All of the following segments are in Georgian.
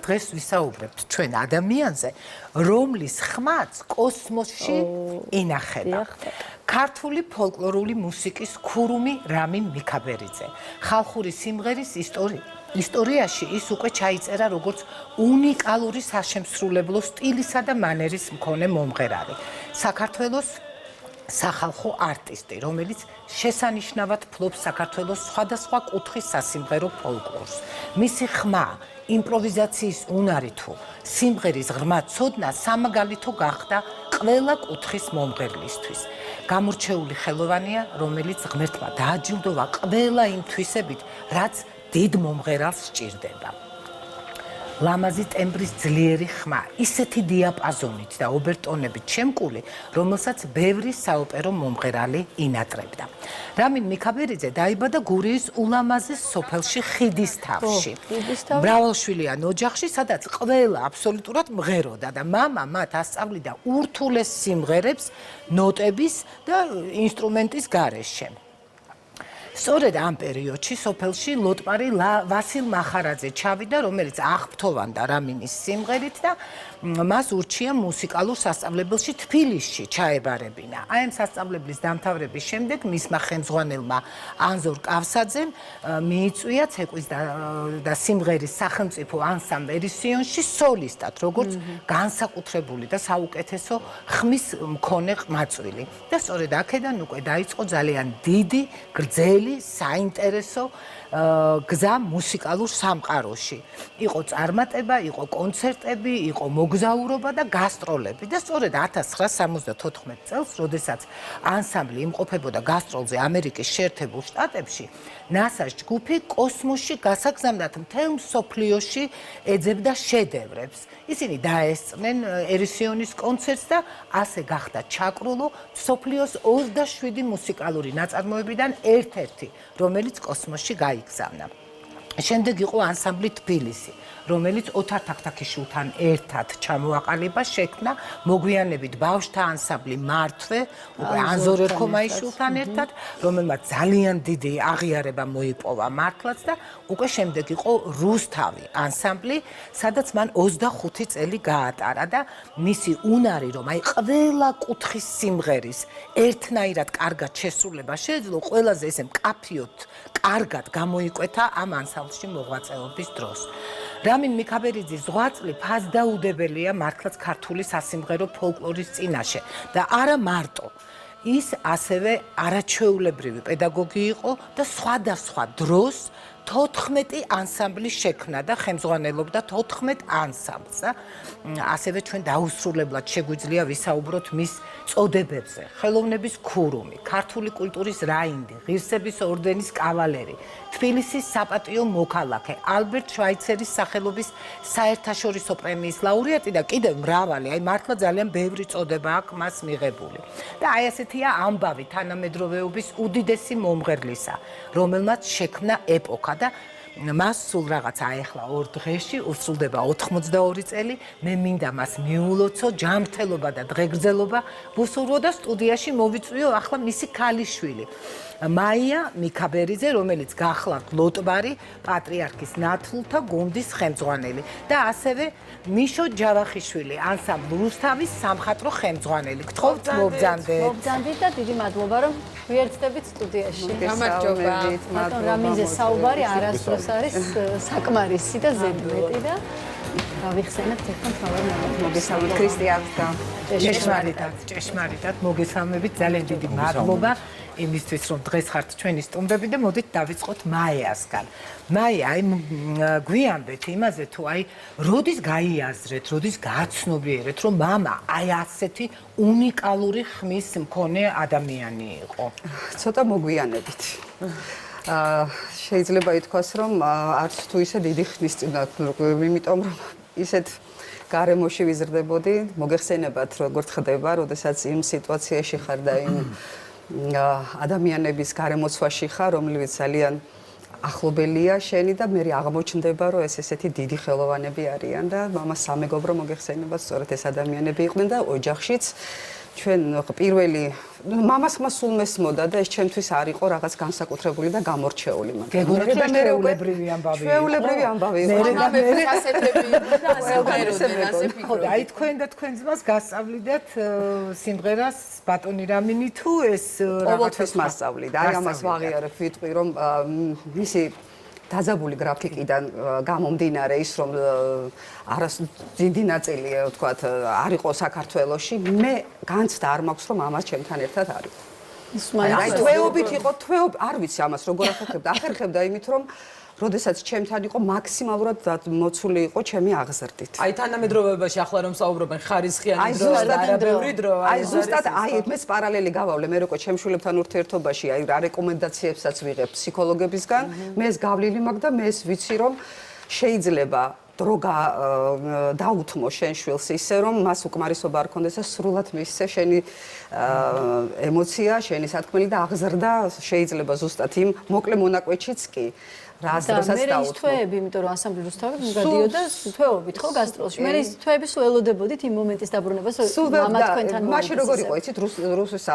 დღეს ვისაუბრებთ ჩვენ ადამიანზე, რომლის ხმაც კოსმოსში ინახება. ქართული ფოლკლორული მუსიკის ქურუმი რამინ მიქაბერიძე. ხალხური სიმღერის ისტორიაში ის უკვე ჩაიწერა როგორც უნიკალური საშემსრულებლო სტილისა და მანერის მქონე მომღერალი. საქართველოს სახალხო არტისტი, რომელიც შესანიშნავად ფლობს საქართველოს სხვადასხვა კუთხის სასიმღერო ფოლკლორს. მისი ხმა, იმპროვიზაციის უნარი თუ სიმღერის ღრმა ცოდნა სამაგალითო გახდა ყველა კუთხის მომღერლისთვის. გამორჩეული ხელოვანია, რომელიც ღმერთმა დააჯილდოვა ყველა იმ თვისებით, რაც დიდ მომღერალს სჭირდება. ლამაზი ტემბრის ძლიერი ხმა, ისეთი დიაპაზონით და ობერტონებით შემკული, რომელსაც ბევრი საოპერო მომღერალი ინატრებდა. რამინ მიქაბერიძე დაიბადა გურიის ულამაზეს სოფელში ხიდისთავში. მრავალშვილიან ოჯახში, სადაც ყველა აბსოლუტურად მღეროდა და მამა მათ ასწავლიდა ურთულეს სიმღერებს ნოტების და ინსტრუმენტის გარეშე. სწორედ ამ პერიოდში სოფელში ლოტმარი ვასილ მახარაძე ჩავიდა, რომელიც აღფრთოვანდა რამინის სიმღერით და მას ურჩია მუსიკალურ სასწავლებელში თბილისში ჩაებარებინა. აი ამ სასწავლებლის დამთავრების შემდეგ მისმა ხელმძღვანელმა ანზორ კავსაძემ მიიწვია ცეკვის და სიმღერის სახელმწიფო ანსამბლ ერისიონში სოლისტად, როგორც განსაკუთრებული და საუკეთესო ხმის მქონე ყმაწვილი. და სწორედ აქედან უკვე დაიწყო ძალიან დიდი, გრძელი საინტერესო გზა მუსიკალურ სამყაროში. იყო წარმატება, იყო კონცერტები, იყო მოგზაურობა და გასტროლები. და სწორედ 1974 წელს, როდესაც ანსამბლი იმყოფებოდა გასტროლზე ამერიკის შეერთებულ შტატებში, ნასას ჯგუფი კოსმოსში გასაგზავნად მთელ მსოფლიოში ეძებდა შედევრებს. ისინი დაესწრნენ ერისიონის კონცერტს და ასე გახდა ჩაკრულო მსოფლიოს 27 მუსიკალური ნაწარმოებიდან ერთ-ერთი, რომელიც კოსმოსში გაიგზავნა. შემდეგ იყო ანსამბლი თბილისი, რომელიც ოთარ თაქთაქიშვილთან ერთად ჩამოაყალიბა, შექმნა მოგვიანებით ბავშვთა ანსამბლი მართვე, უკვე ანზორ ერქომაიშვილთან ერთად, რომელმაც ძალიან დიდი აღიარება მოიპოვა მართლაც და უკვე შემდეგ იყო რუსთავი ანსამბლი, სადაც მან 25 წელი გაატარა და მისი უნარი, რომ აი ყველა კუთხის სიმღერის ერთნაირად კარგად შესრულება შეეძლო, ყველაზე ესე მკაფიოდ კარგად გამოიკვეთა ამ ანსამბლში მოღვაწეობის დროს. რამინ მიქაბერიძის ზღვაწლი ფასდაუდებელია მართლაც ქართული სასიმღერო ფოლკლორის წინაშე და არა მარტო. ის ასევე არაჩვეულებრივი პედაგოგი იყო და სხვადასხვა დროს 14 ანსამბლი შექმნა და ხელმძღვანელობდა 14 ანსამბლს. ასევე ჩვენ დაუსრულებლად შეგვიძლია ვისაუბროთ მის წოდებებზე. ხელოვნების ქურუმი, ქართული კულტურის რაინდი, ღირსების ორდენის კავალერი, თბილისის საპატიო მოქალაქე, ალბერტ შვაიცერის სახელობის საერთაშორისო პრემიის ლაურეატი და კიდევ მრავალი, აი მართლა ძალიან ბევრი წოდება აქვს მას მიღებული. და აი ასეთია ამბავი თანამედროვეობის უდიდესი მომღერლისა, რომელმაც შექმნა ეპოქა და მას სულ რაღაც აეხლა 2 დღეში უსრულდება 82 წელი, მე მინდა მას მიულოცო, ჯანმრთელობა და დღეგრძელობა ვუსურვო და სტუდიაში მოვიწვიო ახლა მისი ქალიშვილი. მაია მიქაბერიძე, რომელიც გახლავთ ლოტბარი, პატრიარქის ნათლულთა გუნდის ხელმძღვანელი და ასევე მიშო ჯავახიშვილი, ანსამბლ რუსთავის სამხატვრო ხელმძღვანელი. გთხოვთ მობრძანდეთ. მობრძანდით და დიდი მადლობა, რომ ვიერთდებით სტუდიაში. გამარჯობა. ბატონ რამინზე საუბარი არასდროს არის საკმარისი და ზედმეტი და გავიხსენებთ ერთად თავად მოგესალმებით ქრისტიანთა. ჭეშმარიტად მოგესალმებით, ძალიან დიდი მადლობა იმისთვის, რომ დღეს ხართ ჩვენი სტუმრები და მოდით დავიწყოთ მაიასგან. მაია, აი გვიანბეთ იმაზე თუ აი როდის გაიაზრეთ, როდის გაცნობიერეთ, რომ მამა აი ასეთი უნიკალური ხმის მქონე ადამიანი იყო. ცოტა მოგვიანებით. შეიძლება ითქვას, რომ არც თუ ისე დიდი ხნის წინ ვაკლებები, იმიტომ რომ ისეთ გარემოში ვიზრდებოდი, მოგეხსენებათ როგორც ხდება, როდესაც იმ სიტუაციაში ხარ და იმ ადამიანების გარემოცვაში ხარ, რომლებიც ძალიან ახლობელია შენი და მე აღმოჩნდება, რომ ეს ესეთი დიდი ხელოვანები არიან და მამა სამეგობრო მოგეხსენებათ, სწორედ ეს ადამიანები იყვნენ და ოჯახშიც ჩვენ პირველი მამას ხმა სულ მესმოდა და ეს ჩემთვის არ იყო რაღაც განსაკუთრებული და გამორჩეული მაგრამ გეგმით ჩვეულებრივი ამბავი ჩვეულებრივი ამბავი იყო მამები ასეთები ხო და აი თქვენ და თქვენ ძმას გასწავლიდათ სიმღერას ბატონი რამინი თუ ეს ყოველთვის მასწავლიდა აი ამას ვაღიარებ ვიტყვი რომ მისი დაძაბული გრაფიკიდან გამომდინარე ის რომ არას დიდი ნაწილი ვთქვათ არ იყო საქართველოში მე განცდა არ მაქვს რომ ამას ჩემთან ერთად არის აი თვეობით იყო არ ვიცი ამას როგორ ახერხებდა იმით რომ როდესაც ჩემთან იყო მაქსიმალურად მოცული იყო ჩემი აღზრდით. აი თანამედროვეობაში ახლა რომ საუბრობენ ხარისხიანი დრო და არაბეური დრო. აი ზუსტად აი მეც პარალელი გავავლე მე როგორ ჩემშულებთან ურთიერთობაში აი რა რეკომენდაციებსაც ვიღებ ფსიქოლოგებისგან მე ეს გავლილი მაქვს და მე ეს ვიცი რომ შეიძლება დრო დაუთმო შენ შვილს ისე რომ მას უკმარისობა არ ქონდეს და სრულად მისცე შენი ემოცია, შენი სათქმელი და აღზრდა შეიძლება ზუსტად იმ მოკლე მონაკვეთშიც კი რას დროსაც და მე ის თვეები, იმიტომ რომ ანსამბლი რუსთავი გადიოდა თვეობით ხო გასტროლში. მე ის თვეები სულ ელოდებოდით იმ მომენტის დაბრუნებას, რომ მამა თქვენთან მოიწესა. მაშინ როგორ იყო, იცით, რუსის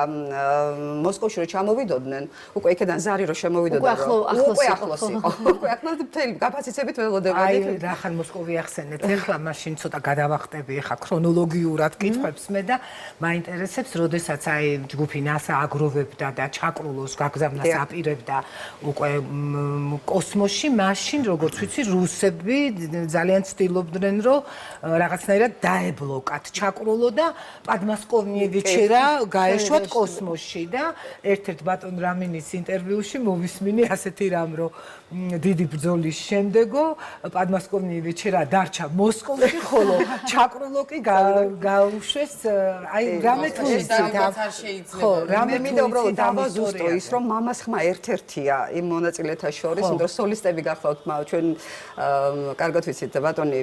მოსკოვში რომ ჩამოვიდოდნენ, უკვე იქიდან ზარი რომ შემოვიდოდა, უკვე ახლოს იყო. უკვე ახლოს მთელი გაფაციცებით ველოდებოდით. აი, რახან მოსკოვი ახსენეთ, ეხლა მაშინ ცოტა გადავახტები ხა ქრონოლოგიურად კითხვებს მე და მაინტერესებს, როდესაც აი ჯგუფი NASA აგროვებდა და ჩაკრულოს გაგზავნას აპირებდა უკვე კოსმოსში მაშინ როგორც ვიცი რუსები ძალიან ცდილობდნენ რომ რაღაცნაირად დაებლოკათ ჩაკრულო და პადმასკოვნიევიჩერა გაეშვათ კოსმოსში და ერთ-ერთ ბატონ რამინის ინტერვიუში მოვისმინე ასეთი რამ რომ დიდი ბრძოლის შემდეგო პადმასკოვნიევიჩერა დარჩა მოსკოვში ხოლო ჩაკრულო კი გაუშვეს აი რამე თუ იცით ხო რამე მინდა უბრალოდ დავაზუსტო ის რომ მამას ხმა ერთ-ერთია იმ მონაწილეთა შორის იმიტომ სოლისტები გახლავთ ჩვენ კარგად ვიცით ბატონი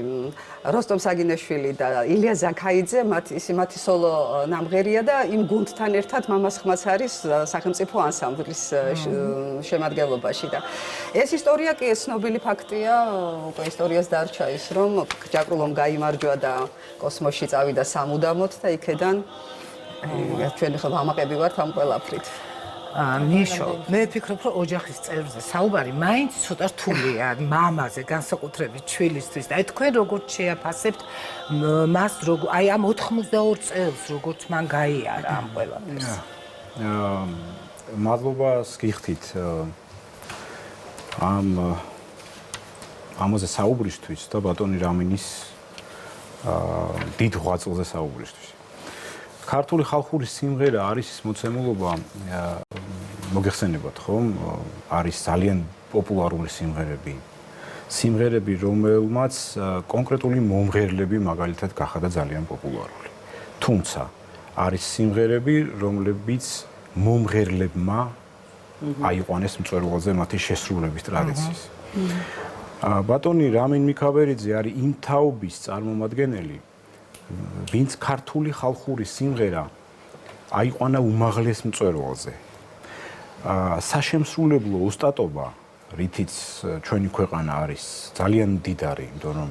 როსტომ საგინეშვილი და ილია ზაქაიძე მათი სოლო ნამღერია და იმ გუნდთან ერთად მამას ხმაც არის სახელმწიფო ანსამბლის შემადგენლობაში და ეს ისტორია კი ეს ცნობილი ფაქტია უკვე ისტორიას დარჩა ის რომ ჯაკრულომ გაიმარჯვა და კოსმოსში წავიდა სამუდამოდ და იქედან ჩვენ ხო ვამაყები ვართ ამ ყველაფრით ნიშო, მე ვფიქრობ, რომ ოჯახის წევრზე საუბარი მაინც ცოტა რთულია, მამაზე, განსაკუთრებით შვილისთვის. და თქვენ როგორც შეაფასებთ მას, აი ამ 82 წელს, როგორც მან გაიარა ამ ყველაფერს. მადლობას გიხდით ამაზე საუბრისთვის და ბატონი რამინის დიდ ღვაწლზე საუბრისთვის. ქართული ხალხური სიმღერა არის მოცემულობა მოგეხსენებათ ხომ არის ძალიან პოპულარული სიმღერები რომელმაც კონკრეტული მომღერლები მაგალითად გახადა ძალიან პოპულარული თუმცა არის სიმღერები რომლებიც მომღერლებმა აიყვანეს მწვერვალზე მათი შესრულების ტრადიციის ბატონი რამინ მიქაბერიძე არის იმ თაობის წარმომადგენელი ვინც ქართული ხალხური სიმღერა აიყვანა უმაღლეს მწვერვალზე. საშემსრულებლო ოსტატობა, რითიც ჩვენი ქვეყანა არის ძალიან მდიდარი, იმიტომ რომ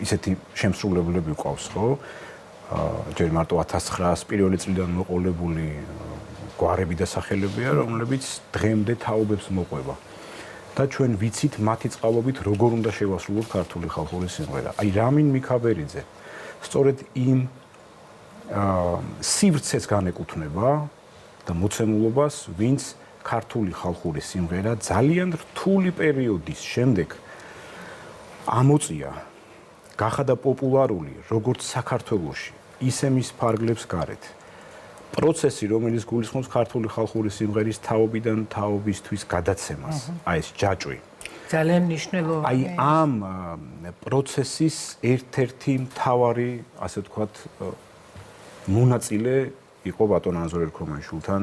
ისეთი შემსრულებლები გვყავს, ხო? ჯერ მარტო 1900 პირველი წლიდან მოყოლებული გვარები და სახელებია, რომლებიც დღემდე თაობებს მოყვება. და ჩვენ ვიცით მათი წყალობით როგორ უნდა შევასრულოთ ქართული ხალხური სიმღერა. აი რამინ მიქაბერიძე სწორედ იმ სივრცეს განეკუთვნება და მოცემულობას, ვინც ქართული ხალხური სიმღერა ძალიან რთული პერიოდის შემდეგ ამოწია, გახადა პოპულარული როგორც საქართველოში, ისე მის ფარგლებს გარეთ. პროცესი, რომელიც გულისხმობს ქართული ხალხური სიმღერის თაობიდან თაობისთვის გადაცემას, აი ეს ჯაჭვი. ძალიან მნიშვნელოვანი. აი ამ პროცესის ერთ-ერთი მთავარი, ასე ვთქვათ, მონაწილე იყო ბატონ ანზორ ერქომაიშვილთან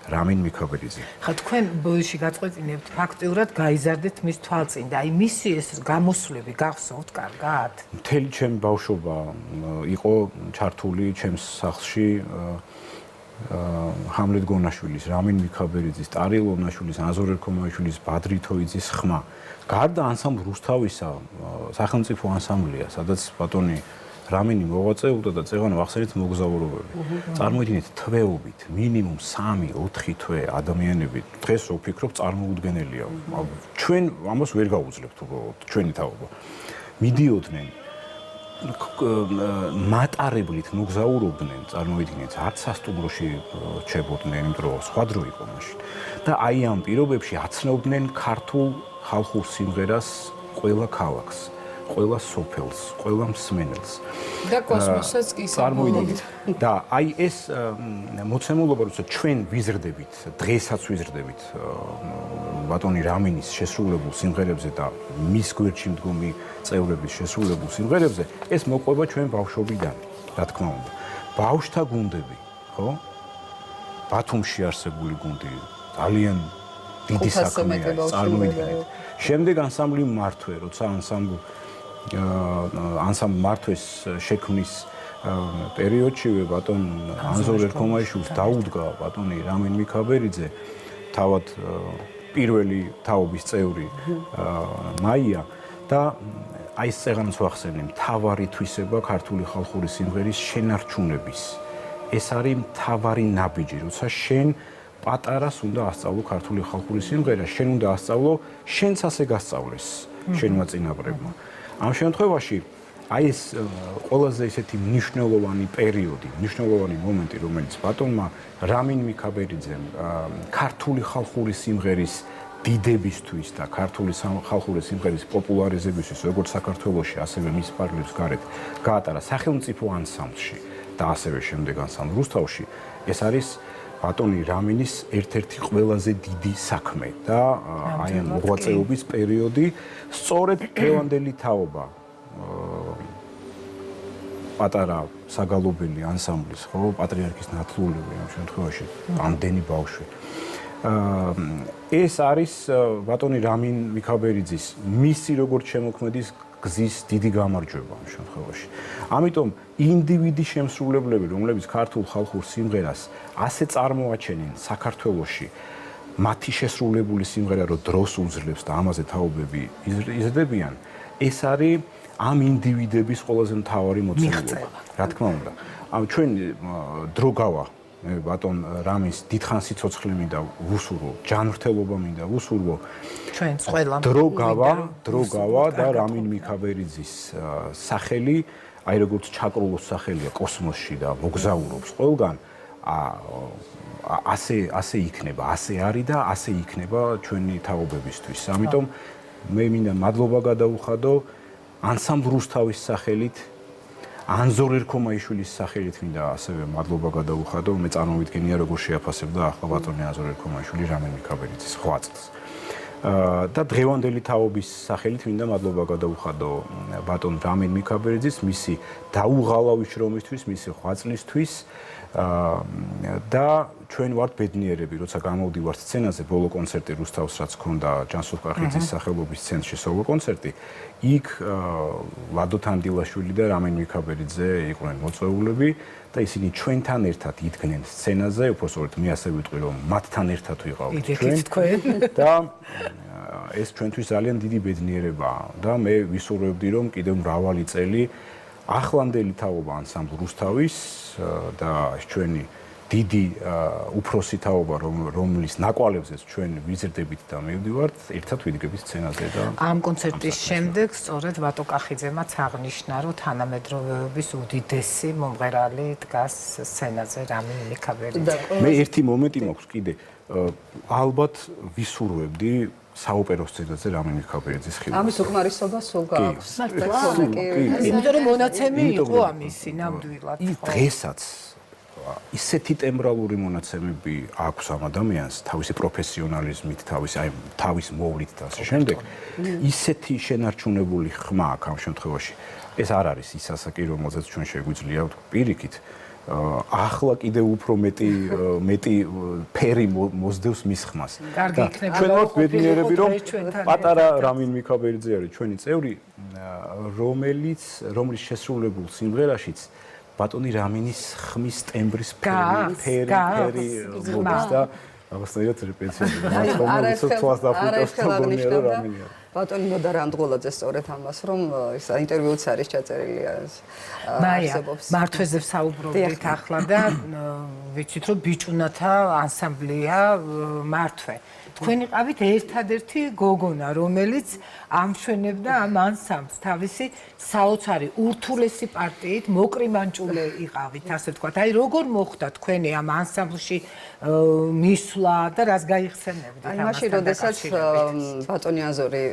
რამინ მიქაბერიძე. ხა თქვენ ბოიში გაწყვეტინებთ ფაქტიურად გაიზარდეთ მის თვალწინ და აი მისი ეს გამოსვლები გახსოვთ კარგად? მთელი ჩემი ბავშვობა იყო ჩართული ჩემს სახლში ჰამლეთ გონაშვილის, რამინ მიქაბერიძის, ტარიელ ონაშვილის, ანზორ ერქომაიშვილის, ბადრი თოიძის ხმა. გარდა ანსამბლ რუსთავისა სახელმწიფო ანსამბლია, სადაც ბატონი რამინი მოღვაწეობდა და წეღან ვახსენეთ მოგზაურობები. წარმოიდგინეთ თვეობით მინიმუმ 3-4 თვე ადამიანები დღეს რო ვფიქრობ წარმოუდგენელია. ჩვენ ამას ვერ გავუძლებთ უბრალოდ ჩვენი თაობა. მიდიოდნენ მატარებლით მოგზაურობდნენ, წარმოიდგინეთ, არც სასტუმროში რჩებოდნენ, იმიტომ რომ სხვა დრო იყო მაშინ. და აი ამ პირობებში აცნობდნენ ქართულ ხალხურ სიმღერას ყველა ქალაქს, ყველა სოფელს, ყველა მსმენელს. და კოსმოსაც კი წარმოიდგინეთ. და აი ეს მოცემულობა, როცა ჩვენ ვიზრდებით, დღესაც ვიზრდებით ბატონი რამინის შესრულებულ სიმღერებზე და მის გვერდში მდგომი წევრების შესრულებულ სიმღერებზე, ეს მოყვება ჩვენ ბავშვობიდან, რა თქმა უნდა. ბავშვთა გუნდები, ხო? ბათუმში არსებული გუნდი ძალიან დიდი საქმეა, წარმოიდგინეთ. შემდეგ ანსამბლი მართვე, როცა ანსამბლ მართვეს შექმნის პერიოდშივე ბატონ ანზორ ერქომაიშვილს დაუდგა ბატონი რამინ მიქაბერიძე, თავად პირველი თაობის წევრი მაია და აი ეს წეღანს ვახსენე, მთავარი თვისება ქართული ხალხური სიმღერის შენარჩუნების. ეს არის მთავარი ნაბიჯი, როცა შენ პატარას უნდა ასწავლო ქართული ხალხური სიმღერა, შენ უნდა ასწავლო, შენც ასე გასწავლეს შენმა წინაპრებმა. ამ შემთხვევაში აი ეს ყველაზე ისეთი მნიშვნელოვანი პერიოდი, მნიშვნელოვანი მომენტი, რომელიც ბატონმა რამინ მიქაბერიძემ ქართული ხალხური სიმღერის დიდებისთვის და ქართული ხალხური სიმღერის პოპულარიზებისთვის, როგორც საქართველოში, ასევე მის პარლებს გარეთ, გაატარა სახელმწიფო ანსამბლში და ასევე შემდეგ ანსამბლ რუსთავში, ეს არის ბატონი რამინის ერთ-ერთი ყველაზე დიდი საქმე და აი ამ მოღვაწეობის პერიოდი, სწორედ დღევანდელი თაობა პატარა საგალობელი ანსამბლის, ხო, პატრიარქის ნათლულები ამ შემთხვევაში, ამდენი ბავშვი. ეს არის ბატონი რამინ მიქაბერიძის მისი როგორც შემოქმედის გზის დიდი გამარჯვება ამ შემთხვევაში. ამიტომ ინდივიდის შემსრულებლები, რომლებიც ქართულ ხალხურ სიმღერას ასე წარმოაჩენენ საქართველოში, მათი შესრულებული სიმღერა რო დროს უძლებს და ამაზე თაობები იზრდებიან, ეს არის ამ ინდივიდების ყველაზე მთავარი მოცემულობა. რა თქმა უნდა, ჩვენ დრო გავა ბატონ რამის დიდხანს სიცოცხლე მინდა ვუსურვო, ჯანმრთელობა მინდა ვუსურვო. ჩვენც ყველა დრო გავა და რამინ მიქაბერიძის სახელი, აი როგორც ჩაკრულოს სახელია კოსმოსში და მოგზაურობს ყველგან, ასე იქნება, ასე არის და ასე იქნება ჩვენი თაობებისთვის. ამიტომ მე მინდა მადლობა გადაუხადო ანსამბლ რუსთავის სახელით, ანზორ ერქომაიშვილის სახელით მინდა ასევე მადლობა გადაუხადო, მე წარმოვიდგენია როგორ შეაფასებდა ახლა ბატონი ანზორ ერქომაიშვილი რამინ მიქაბერიძის ღვაწლს. და დღევანდელი თაობის სახელით მინდა მადლობა გადაუხადო ბატონ რამინ მიქაბერიძის მისი დაუღალავი შრომისთვის, მისი ღვაწლისთვის და ჩვენ ვართ ბედნიერები, როცა გამოვდივართ სცენაზე, ბოლო კონცერტი რუსთავს რაც ჰქონდა ჯანსუღ კახიძის სახელობის ცენტრში სოლო კონცერტი, იქ ლადო თანდილაშვილი და რამინ მიქაბერიძე იყვნენ მოწვეულები და ისინი ჩვენთან ერთად იდგნენ სცენაზე, უბრალოდ მე ასე ვიტყვი რომ მათთან ერთად ვიყავით ჩვენ და ეს ჩვენთვის ძალიან დიდი ბედნიერებაა და მე ვისურვებდი რომ კიდევ მრავალი წელი ახლანდელი თაობა ანსამბლ რუსთავის და ჩვენი დიდი უფროსი თაობა რომლის ნაკვალებზეც ჩვენ ვიზრდებით და მივდივართ, ერთად ვიდგებით სცენაზე და ამ კონცერტის შემდეგ სწორედ ვატო კახიძემაც აღნიშნა, რომ თანამედროვეობის უდიდესი მომღერალი დგას სცენაზე რამინ მიქაბერიძე. მე ერთი მომენტი მაქვს კიდე, ალბათ ვისურვებდი საოპერო სცენაზე რამინ მიქაბერიძის ხილვას. ამის უკმარისობა სულ გააქვს. იმიტომ რომ მონაცემი იყო ამისი ნამდვილად. დღესაც ისეთი ტემბრალური მონაცემები აქვს ამ ადამიანს თავისი პროფესიონალიზმით, თავის მოვლით და ასე შემდეგ. ისეთი შენარჩუნებული ხმა აქვს ამ შემთხვევაში. ეს არ არის ის ასაკი, რომელზეც ჩვენ შეგვიძლია პირიქით ახლა კიდევ უფრო მეტი ფერი მოსდევს მის ხმას. კარგი იქნება. ჩვენ ვართ ბედნიერები, რომ პატარა რამინ მიქაბერიძე არის ჩვენი წევრი, რომლის შესრულებულ სიმღერაშიც ბატონი რამინის ხმის ტემბრის ფერი მოდის და აღსანიშნავად რეპეტიცია. არაერთხელ აღნიშნავდა ბატონი ნოდარ ამდღოლაძე სწორედ ამას, რომ ის ინტერვიუც არის ჩაწერილი მაია, მართვეზე ვსაუბრობთ ახლა და ვიცით რომ ბიჭუნათა ანსამბლია მართვე. თქვენი ყავით ერთადერთი გოგონა, რომელიც ამშვენებდა ამ ანსამბლს თავისი საოცარი ურთულესი პარტიით, მოკრიმანჭულე იყავით, ასე ვთქვათ. აი როგორ მოხდა თქვენი ამ ანსამბლში მისვლა და რას გაიხსენებდით ამასთან? მაშინ, როდესაც ბატონი აზორი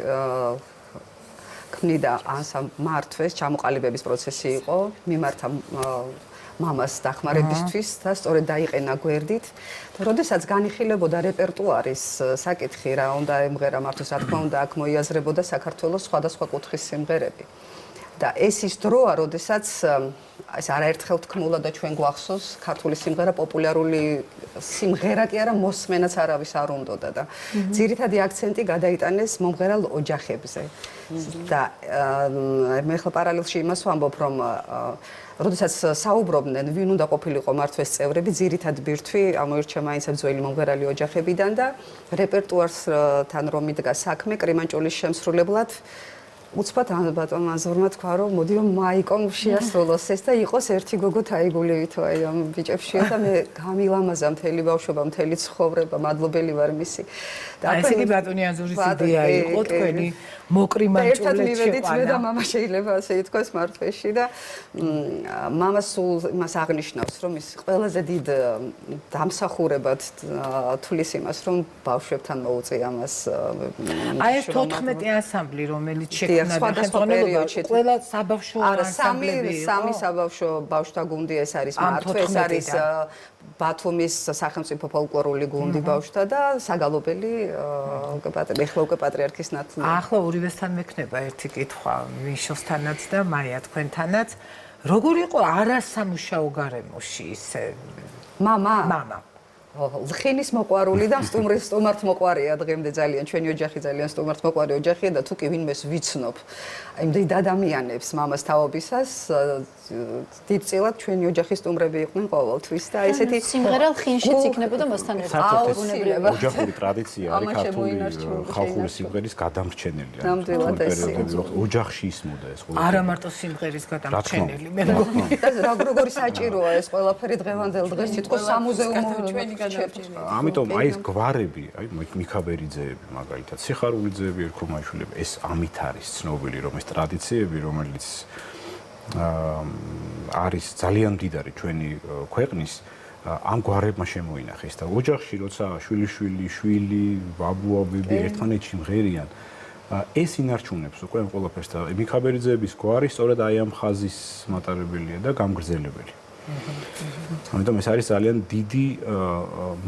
ქმნიდა ანსამბლ მართვეს, ჩამოყალიბების პროცესი იყო, მიმართა მამას დახმარებისთვის და სწორედ დაიყენა გვერდით. და როდესაც განიხილებოდა რეპერტუარის საკითხი, რა უნდა ემღერა მართვეს, რა თქმა უნდა, აქ მოიაზრებოდა საქართველოს სხვადასხვა კუთხის სიმღერები. და ეს ის დროა, როდესაც ეს არაერთხელ თქმულა და ჩვენ გვახსოვს, ქართული სიმღერა პოპულარული სიმღერა კი არა, მოსმენაც არავის არ უნდოდა და ძირითადი აქცენტი გადაიტანეს მომღერალ ოჯახებზე. და მე ხელ პარალელში იმას ვამბობ, რომ როდესაც საუბრობდნენ, ვინ უნდა ყოფილიყო მართვეს წევრები, ძირითად ბირთვი ამოირჩა მაინც ძველი მომღერალი ოჯახებიდან და რეპერტუართან რომ იდგა საქმე, კრიმანჭულის შემსრულებლად უცბად ბატონმა აზორმა თქვა, რომ მოდი რომ მაიკომ შეასრულოს ეს და იყოს ერთი გოგო თაიგულივითო აი ამ ბიჭებშია და მე გამილამაზა მთელი ბავშვობა, მთელი ცხოვრება, მადლობელი ვარ მისი. და ესე იგი ბატონი აზორის იდეა იყო თქვენი მოკრიმანჭულეთ შეყვანა. მე და მამა შეიძლება ასე ითქვას მართვეში და მამა სულ იმას აღნიშნავს, რომ ის ყველაზე დიდ დამსახურებად თulis იმას, რომ ბავშვებთან მოუწია მას. აი ეს 14 ანსამბლი, რომელიც შექმნა ხელმძღვანელობა, ყველა საბავშვო ანსამბლები იყო. სამი საბავშვო ბავშვთა გუნდი ეს არის მართვე, ეს არის ბათუმის სახელმწიფო ფოლკლორული გუნდი ბავშვთა და საგალობელი ეხლა უკვე პატრიარქის ნათლია. ახლა ორივესთან მექნება ერთი კითხვა, მიშოსთანაც და მაია თქვენთანაც. როგორ იყო არასამუშაო გარემოში ისე? მამა. ლხინის მოყვარული და სტუმართ მოყვარია დღემდე ძალიან ჩვენი ოჯახი ძალიან სტუმართ მოყვარი ოჯახია და თუ კი ვინმეს ვიცნობ იმდენ ადამიანებს მამას თაობისას დიდწილად ჩვენი ოჯახის სტუმრები იყვნენ ყოველთვის და ესეთი სიმღერა ლხინშიც იქნებოდა მასთან ერთად აუცილებლად ოჯახური ტრადიცია არის ქართული ხალხური სიმღერის გადამრჩენელი ნამდვილად ესე ოჯახში ისმოდა ეს ყველაფერი არა მარტო სიმღერის გადამრჩენელი მე მგონი და როგორი საჭიროა ეს ყველაფერი დღევანდელ დღეს თითქოს სამუზეუმო ამიტომ აი ეს გვარები, აი მიქაბერიძეები, მაგალითად, სიხარულიძეები, ერქომაიშვილები, ეს ამით არის ცნობილი, რომ ეს ტრადიციები, რომელიც არის ძალიან მდიდარი ჩვენი ქვეყნის, ამ გვარებმა შემოინახეს და ოჯახში, როცა შვილი, ბაბუაბები ერთმანეთში მღერიან, ეს ინარჩუნებს უკვე ამ ყველაფერს და მიქაბერიძეების გვარი სწორედ აი ამ ხაზის მატარებელია და გამგრძელებელი. ამიტომ ეს არის ძალიან დიდი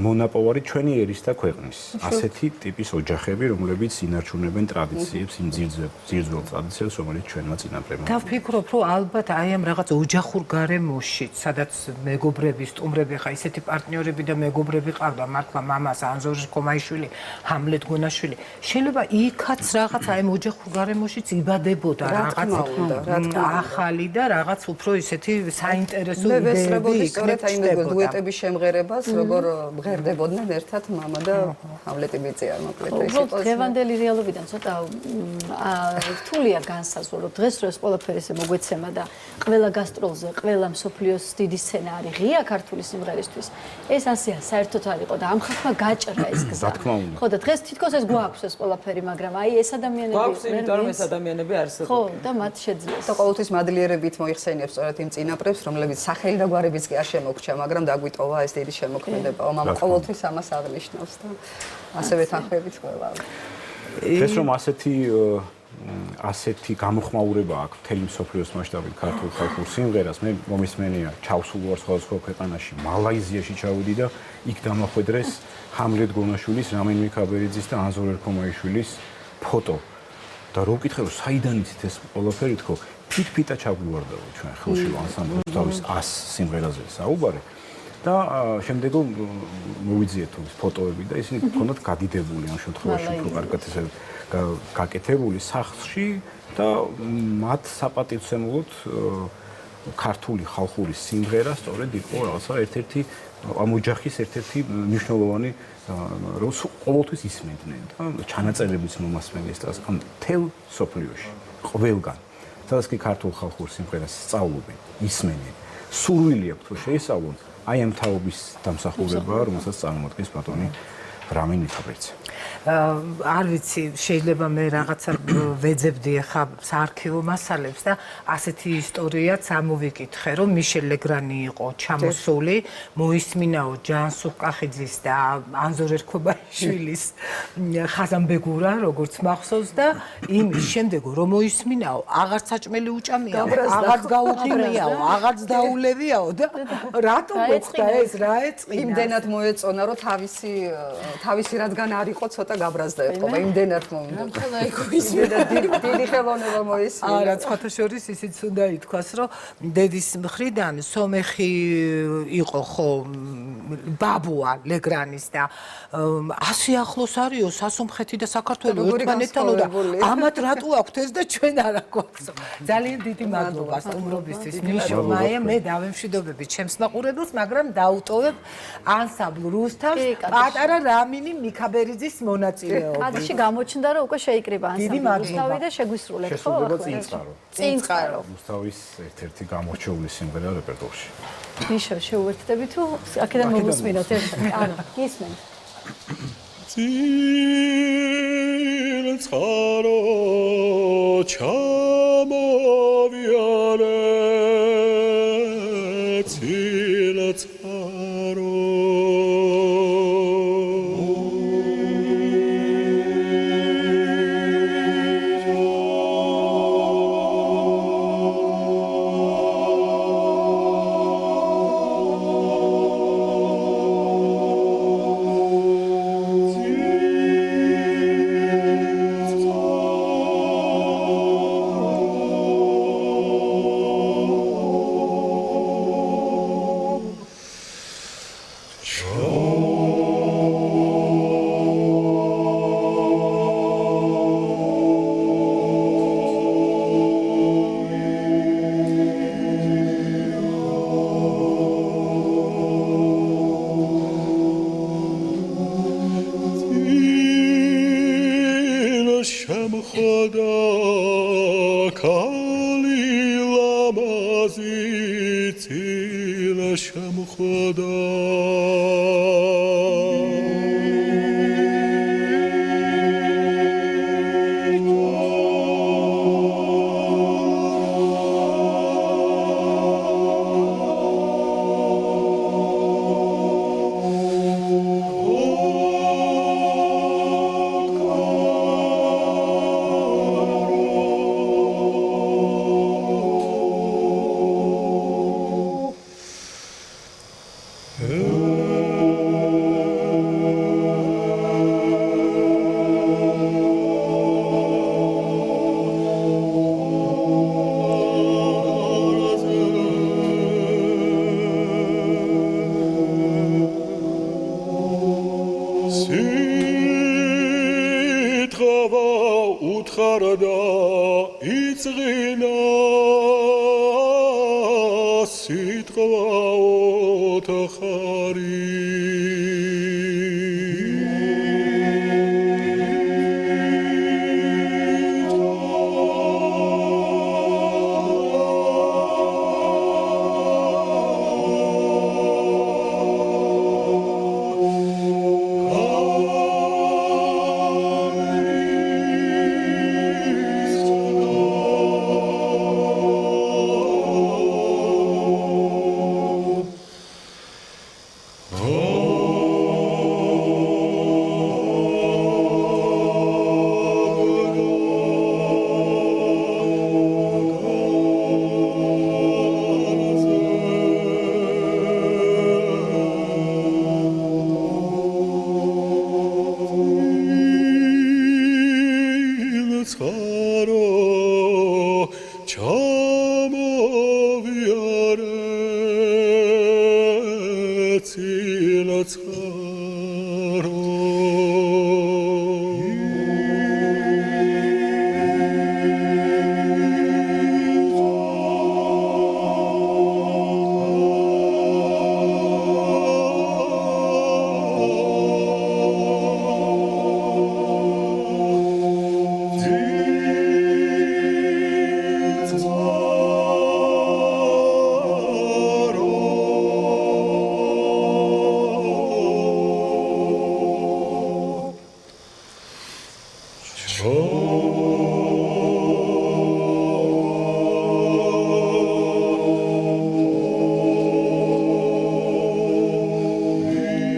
მონაპოვარი ჩვენი ერის და ქვეყნის. ასეთი ტიპის ოჯახები, რომლებიც ინარჩუნებენ ტრადიციებს, იმ ძირძველ ტრადიციებს, რომელიც ჩვენმა წინაპრებმა. და ვფიქრობ, რომ ალბათ აი ამ რაღაც ოჯახურ გარემოში, სადაც მეგობრები, სტუმრები ხა ისეთი პარტნიორები და მეგობრები ყავდა, მართლა მამას ანზორ ქომაიშვილი, ჰამლეთ გონაშვილი. შეიძლება იქაც რაღაც აი ამ ოჯახურ გარემოშიც იბადებოდა რაღაც ახალი და რაღაც უფრო ისეთი საინტერესო ვესწრებოდი სწორედ აი დუეტების შემღერებას, როგორ მღერდებოდნენ ერთად მამა და ჰამლეტი მიწია მოკლედ ეს იყო. დღევანდელი რეალობიდან ცოტა რთულია განსაზღვრა, რომ დღეს რო ეს ყველაფერი ესე მოგვეცემა და ყველა გასტროლზე, ყველა მსოფლიოს დიდი სცენა არის ღია ქართული სიმღერისთვის. ეს ასეა, საერთოდ არ იყო და ამ ხალხმა გაჭრა ეს გზა. ხო და დღეს თითქოს ეს გვაქვს ეს ყველაფერი, მაგრამ აი ეს ადამიანები გვაქვს, იმიტომ რომ ეს ადამიანები არსებობენ. ხო და მათ შეძლეს. და ყოველთვის მადლიერებით მოიხსენიებს სწორედ იმ წინაპრებს, რომლებიც სახელი და გვარებიც კი არ შემოგჩა, მაგრამ დაგვიტოვა ეს დიდი შემოქმედება. მამა ყოველთვის ამას აღნიშნავს და ასევე თანხმებით ყველა. ეს რომ ასეთი გამოხმაურება აქვს მთელი მსოფლიოს მასშტაბით ქართულ ხალხურ სიმღერას, მე მომისმენია ჩავსულ ვარ სხვადასხვა ქვეყანაში, მალაიზიაში ჩავედი და იქ დამახვედრეს ჰამლეთ გონაშვილის, რამინ მიქაბერიძის და ანზორ ერქომაიშვილის ფოტო. და რო ვკითხე, რომ საიდან იცით ეს ყველაფერი, თქო, ფიტ-ფიტა ჩაგვივარდაო ჩვენ ხელში ანსამბლს თავის 100 სიმღერაზე საუბარი და შემდეგ მოვიძიეთ ეს ფოტოები და ისინი ჰქონდათ გადიდებული ამ შემთხვევაში უფრო კარგად ესე გაკეთებული სახლში და მათ საპატივცემულოდ ქართული ხალხური სიმღერა სწორედ იყო რაღაცა ერთ-ერთი ამ ოჯახის ერთ-ერთი მნიშვნელოვანი როლს ყოველთვის ისმენდნენ და ჩანაწერებიც მომასმენეს და ამ თელ სოფლიოში ყველგან სადაც კი ქართულ ხალხურ სიმღერას სწავლობენ ისმენენ სურვილი აქვს რომ შეესწავლონ აი ამ თაობის დამსახურება რომელსაც წარმოადგენს ბატონი რამინ მიქაბერცე არ ვიცი, შეიძლება მე რაღაცა ვეძებდი ახლა საარქივო მასალებს და ასეთი ისტორიაც ამოვიკითხე, რომ მიშელ ლეგრანი იყო ჩამოსული, მოისმინაო ჯანსუღ კახიძის და ანზორ ერქობაიშვილის ხაზანბეგურა, როგორც მახსოვს და იმის შემდეგ რომ მოისმინაო, აღარც საჭმელი უჭამიაო, აღარც გაუღიმიაო, აღარც დაულევიაო და რატო მოხდა ეს, რა ეწყინა? იმდენად მოეწონა, რომ თავისი რადგან არ იყო ცოტა გაბრაზდა ეთქობა იმდენად ხელა იყო ის დიდი ხელოვნება მოისმინა. არა, სხვათა შორის ისიც უნდა ითქვას, რომ დედის მხრიდან სომეხი იყო ხო ბაბუა ლეგრანის და ასე ახლოს არისო სასომხეთი და საქართველო ერთმანეთთან და ამათ რატო აქვთ ეს და ჩვენ არ აქვთ. ძალიან დიდი მადლობა სტუმრობისთვის. მიშო, მაია, მე დავემშვიდობები ჩემს მაყურებელს, მაგრამ დაუტოვებ ანსამბლ რუსთავს პატარა რამინი მიქაბერიძის მონაწილეობით. ადში გამოჩნდა რომ უკვე შეიკრიბა ანსამბლი რუსთავი და შეგვისრულეთ ხო? შესაძლოა წინწყარო. წინწყარო. რუსთავის ერთ-ერთი გამოჩეული სიმღერა რეპერტუარში. მიშო, შეუერთდები თუ აქედან მოვუსმინოთ ერთად? არა, გისმენთ. წინწყარო ჩამოვიარე წინწყარო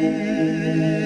Aleluia.